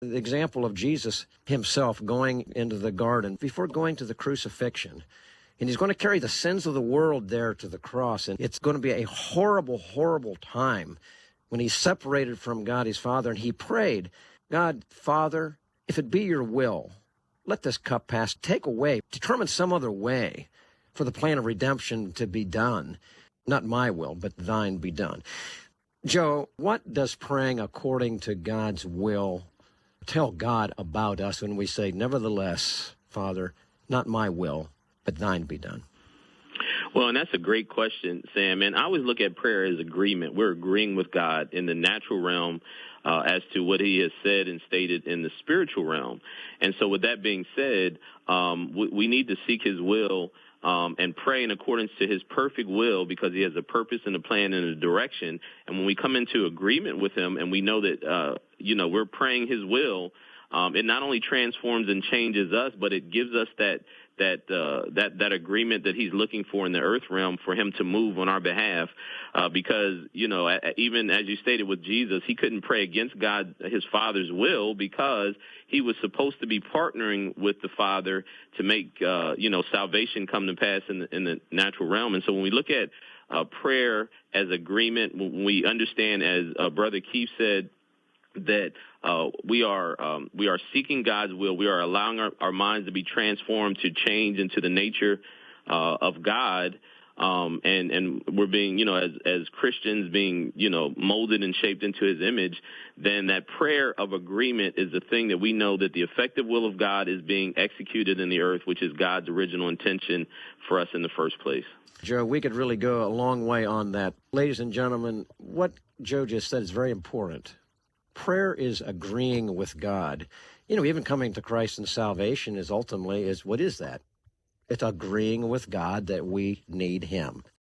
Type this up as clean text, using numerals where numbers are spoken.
The example of Jesus himself going into the garden before going to the crucifixion. And he's going to carry the sins of the world there to the cross. And it's going to be a horrible, horrible time when he's separated from God, his Father. And he prayed, God, Father, if it be your will, let this cup pass. Take away, determine some other way for the plan of redemption to be done. Not my will, but thine be done. Joe, what does praying according to God's will tell God about us when we say, nevertheless, Father, not my will, but thine be done? Well, and that's a great question, Sam. And I always look at prayer as agreement. We're agreeing with God in the natural realm as to what he has said and stated in the spiritual realm. And so with that being said, we need to seek his will and pray in accordance to his perfect will, because he has a purpose and a plan and a direction. And when we come into agreement with him and we know that, we're praying his will, it not only transforms and changes us, but it gives us that agreement that he's looking for in the earth realm for him to move on our behalf. Because, even as you stated with Jesus, he couldn't pray against God, his Father's will, because he was supposed to be partnering with the Father to make, salvation come to pass in the natural realm. And so when we look at prayer as agreement, when we understand, as Brother Keith said, that we are seeking God's will. We are allowing our minds to be transformed to change into the nature of God, and we're being, as Christians, being, molded and shaped into his image. Then that prayer of agreement is the thing that we know that the effective will of God is being executed in the earth, which is God's original intention for us in the first place. Joe, we could really go a long way on that. Ladies and gentlemen, what Joe just said is very important. Prayer is agreeing with God. Even coming to Christ and salvation is what is that? It's agreeing with God that we need him.